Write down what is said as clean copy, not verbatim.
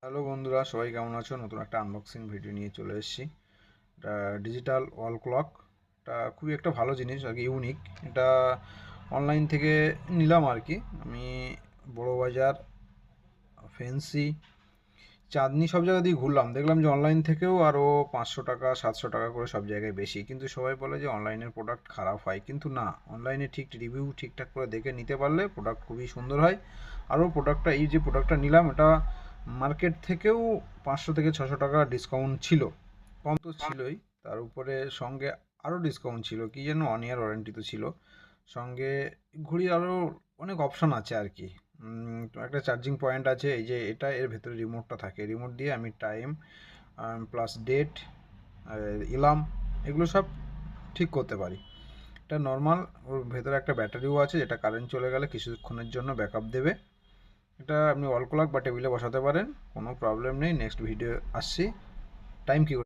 Hello বন্ধুরা, সবাই কেমন আছো? নতুন একটা আনবক্সিং ভিডিও নিয়ে চলে এসেছি। এটা ডিজিটাল ওয়াল ক্লক। এটা খুবই একটা ভালো জিনিস আর কি, ইউনিক। এটা অনলাইন থেকে নিলাম আর কি। আমি বড়বাজার, ফেন্সি, চাঁদনি সব জায়গা দিয়ে ঘুরলাম, দেখলাম যে অনলাইন থেকেও আরও 500 টাকা 700 টাকা করে সব জায়গায় বেশি। কিন্তু সবাই বলে যে অনলাইনের প্রোডাক্ট খারাপ হয়, কিন্তু না, অনলাইনে ঠিক রিভিউ ঠিকঠাক করে দেখে নিতে পারলে প্রোডাক্ট খুবই সুন্দর হয়। আরও প্রোডাক্টটা, এই যে প্রোডাক্টটা নিলাম, এটা মার্কেট থেকেও 500 থেকে 600 টাকা ডিসকাউন্ট ছিল। কম তো ছিলই, তার উপরে সঙ্গে আরও ডিসকাউন্ট ছিল, কি যেন 1 ইয়ার ওয়ারেন্টি তো ছিল সঙ্গে। ঘড়ির আরও অনেক অপশান আছে আর কি। একটা চার্জিং পয়েন্ট আছে, এই যে এটা, এর ভেতরে রিমোটটা থাকে, রিমোট দিয়ে আমি টাইম প্লাস ডেট, ইলাম, এগুলো সব ঠিক করতে পারি। এটা নর্মাল, ওর ভেতরে একটা ব্যাটারিও আছে যেটা কারেন্ট চলে গেলে কিছুক্ষণের জন্য ব্যাকআপ দেবে। এটা আপনি ওয়াল ক্লক বা টেবিলে বসাতে পারেন, কোনো প্রবলেম নেই। নেক্সট ভিডিও আসছি। টাইম কি